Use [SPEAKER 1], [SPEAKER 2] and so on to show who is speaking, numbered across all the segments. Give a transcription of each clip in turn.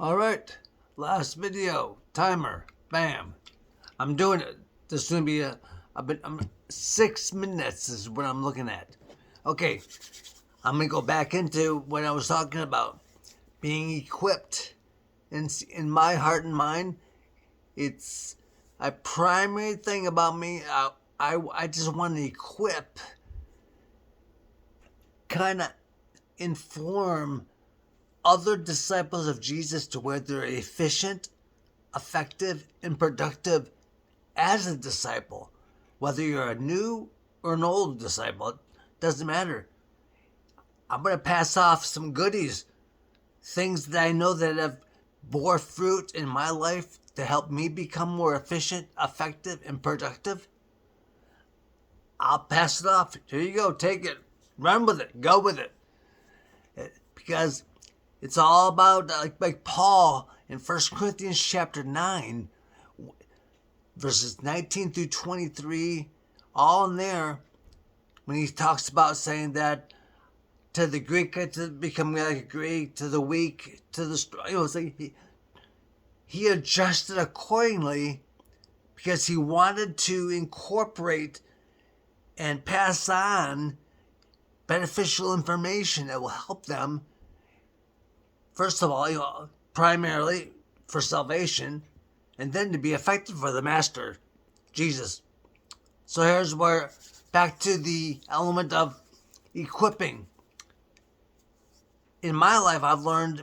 [SPEAKER 1] All right, last video timer. Bam. I'm doing it. This is gonna be I'm 6 minutes is what I'm looking at. Okay, I'm gonna go back into what I was talking about. Being equipped in my heart and mind. It's a primary thing about me. I just want to equip, kind of inform other disciples of Jesus to where they're efficient, effective, and productive as a disciple. Whether you're a new or an old disciple, it doesn't matter. I'm going to pass off some goodies, things that I know that have bore fruit in my life to help me become more efficient, effective, and productive. I'll pass it off. Here you go. Take it. Run with it. Go with it. Because it's all about, like Paul in 1 Corinthians chapter 9, verses 19 through 23, all in there, when he talks about saying that to the Greek, to become like a Greek, to the weak, to the strong. It's like he adjusted accordingly because he wanted to incorporate and pass on beneficial information that will help them, first of all, primarily for salvation, and then to be effective for the Master, Jesus. So here's where, back to the element of equipping. In my life, I've learned,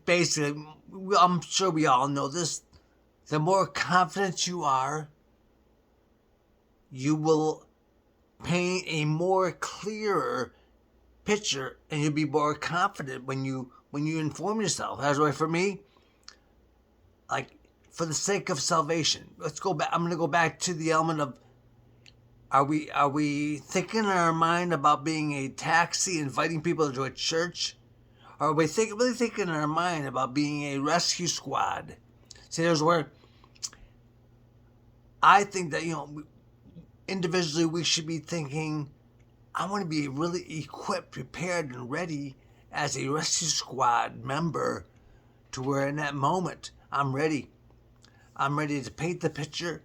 [SPEAKER 1] basically, I'm sure we all know this, the more confident you are, you will paint a more clearer picture, and you'll be more confident when you inform yourself. That's why for me, like, for the sake of salvation, let's go back. I'm going to go back to the element of, are we thinking in our mind about being a taxi, inviting people to a church? Or are we really thinking in our mind about being a rescue squad? See, there's where I think that, individually we should be thinking, I want to be really equipped, prepared, and ready as a rescue squad member to where in that moment I'm ready. I'm ready to paint the picture,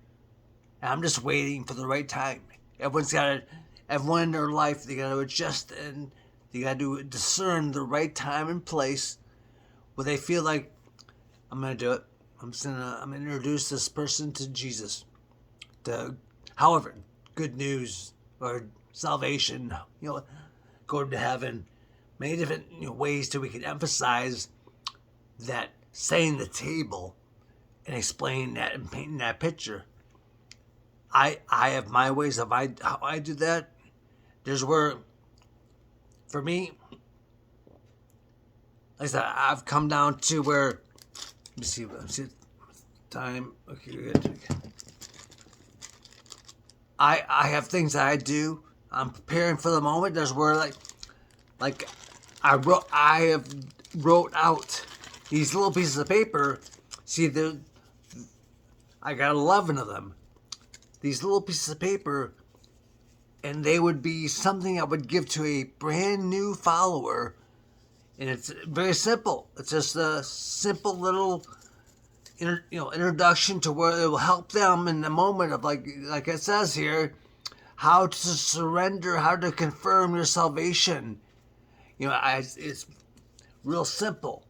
[SPEAKER 1] and I'm just waiting for the right time. Everyone in their life, they got to adjust and they got to discern the right time and place where they feel like, I'm going to do it. I'm going to introduce this person to Jesus. However, good news or salvation, going to heaven, many different ways that we can emphasize that, setting the table and explaining that and painting that picture. I have my ways of how I do that. There's where, for me, like I said, I've come down to where, let me see time. Okay, good. I have things that I do. I'm preparing for the moment. There's where like I have wrote out these little pieces of paper. See, I got 11 of them. These little pieces of paper, and they would be something I would give to a brand new follower. And it's very simple. It's just a simple little introduction to where it will help them in the moment of, like it says here, how to surrender, how to confirm your salvation. It's real simple.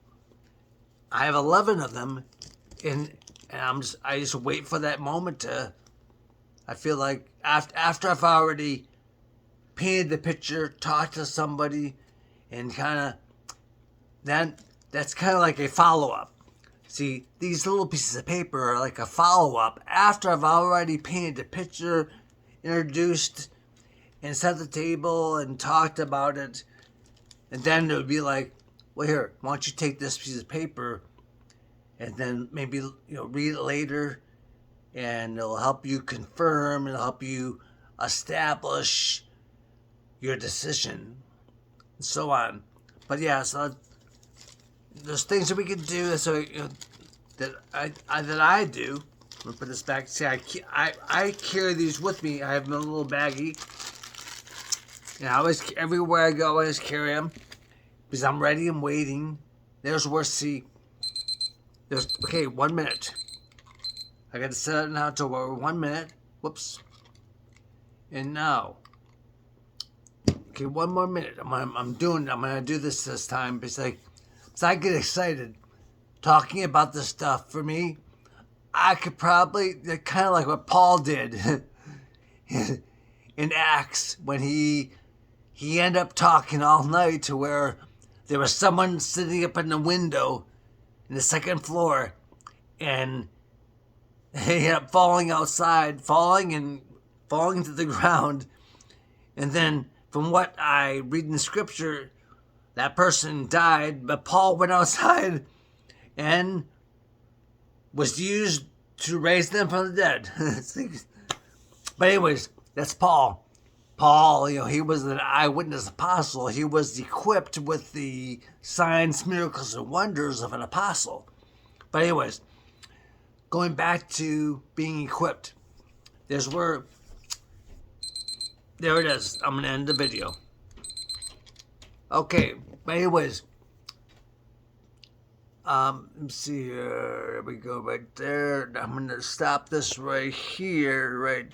[SPEAKER 1] I have 11 of them, and I just wait for that moment to. I feel like after I've already painted the picture, talked to somebody, and then that's kind of like a follow-up. See, these little pieces of paper are like a follow-up after I've already painted the picture, introduced, and set the table and talked about it. And then it would be like, well, here, why don't you take this piece of paper and then maybe read it later, and it'll help you confirm, it'll help you establish your decision, and so on. But yeah, so there's things that we can do. So that I do. I'm gonna put this back. See, I carry these with me. I have them in a little baggie, and everywhere I go, I just carry them. because I'm ready and waiting. There's where, see, there's, okay, 1 minute. I got to set it now to 1 minute. Whoops. And now, okay, 1 more minute. I'm gonna do this time because I get excited talking about this stuff. For me, I could probably, kind of like what Paul did in Acts when he ended up talking all night to where there was someone sitting up in the window in the second floor, and he ended up falling outside, falling to the ground. And then, from what I read in the scripture, that person died, but Paul went outside and was used to raise them from the dead. But anyways, that's Paul. Paul, he was an eyewitness apostle. He was equipped with the signs, miracles, and wonders of an apostle. But anyways, going back to being equipped, there it is. I'm going to end the video. Okay, but anyways, let's see here. There we go right there. I'm going to stop this right here, right